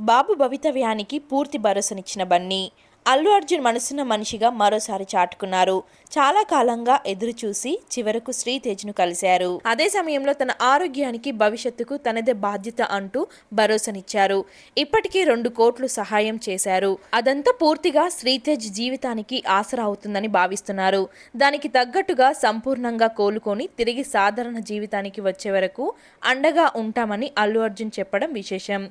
బాబు భవితవ్యానికి పూర్తి భరోసానిచ్చిన బన్నీ అల్లు అర్జున్ మనసున్న మనిషిగా మరోసారి చాటుకున్నారు. చాలా కాలంగా ఎదురు చూసి చివరకు శ్రీతేజ్ను కలిశారు. అదే సమయంలో తన ఆరోగ్యానికి భవిష్యత్తుకు తనదే బాధ్యత అంటూ భరోసానిచ్చారు. ఇప్పటికీ 2 కోట్లు సహాయం చేశారు. అదంతా పూర్తిగా శ్రీతేజ్ జీవితానికి ఆసరా అవుతుందని భావిస్తున్నారు. దానికి తగ్గట్టుగా సంపూర్ణంగా కోలుకొని తిరిగి సాధారణ జీవితానికి వచ్చే వరకు అండగా ఉంటామని అల్లు అర్జున్ చెప్పడం విశేషం.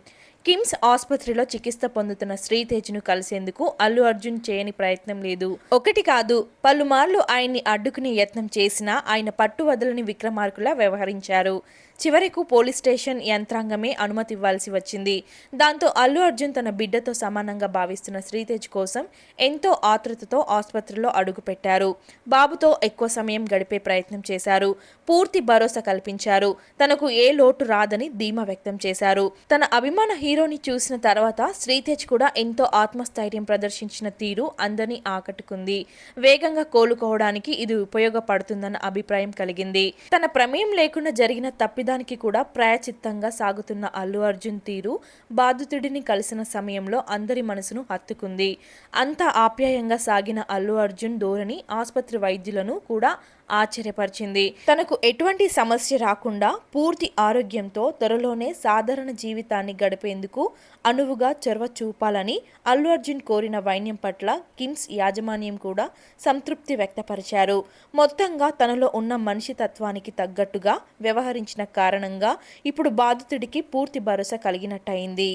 కిమ్స్ ఆసుపత్రిలో చికిత్స పొందుతున్న శ్రీతేజ్ను కలిసేందుకు అల్లు అర్జున్ చేయని ప్రయత్నం లేదు. ఒకటి కాదు, పలుమార్లు ఆయన్ని అడ్డుకునే యత్నం చేసినా ఆయన పట్టు వదలని విక్రమార్కులా వ్యవహరించారు. చివరకు పోలీస్ స్టేషన్ యంత్రాంగమే అనుమతి ఇవ్వాల్సి వచ్చింది. దాంతో అల్లు అర్జున్ తన బిడ్డతో సమానంగా భావిస్తున్న శ్రీతేజ్ కోసం ఎంతో ఆతృతతో ఆసుపత్రిలో అడుగుపెట్టారు. బాబుతో ఎక్కువ సమయం గడిపే ప్రయత్నం చేశారు. పూర్తి భరోసా కల్పించారు. తనకు ఏ లోటు రాదని ధీమా వ్యక్తం చేశారు. తన అభిమాన హీరోని చూసిన తర్వాత శ్రీతేజ్ కూడా ఎంతో ఆత్మస్థైర్యం ప్రదర్శించిన తీరు అందరినీ ఆకట్టుకుంది. వేగంగా కోలుకోవడానికి ఇది ఉపయోగపడుతుందన్న అభిప్రాయం కలిగింది. తన ప్రమేయం లేకుండా జరిగిన తప్పిదానికి కూడా ప్రాయచిత్తంగా సాగుతున్న అల్లు అర్జున్ తీరు బాధితుడిని కలిసిన సమయంలో అందరి మనసును హత్తుకుంది. అంత ఆప్యాయంగా సాగిన అల్లు అర్జున్ ధోరణి ఆసుపత్రి వైద్యులను కూడా ఆశ్చర్యపరిచింది. తనకు ఎటువంటి సమస్య రాకుండా పూర్తి ఆరోగ్యంతో త్వరలోనే సాధారణ జీవితాన్ని గడిపేందుకు అనువుగా చొరవ చూపాలని అల్లు అర్జున్ కోరిన వైద్యం పట్ల కిమ్స్ యాజమాన్యం కూడా సంతృప్తి వ్యక్తపరిచారు. మొత్తంగా తనలో ఉన్న మనిషి తత్వానికి తగ్గట్టుగా వ్యవహరించిన కారణంగా ఇప్పుడు బాధితుడికి పూర్తి భరోసా కలిగినట్టయింది.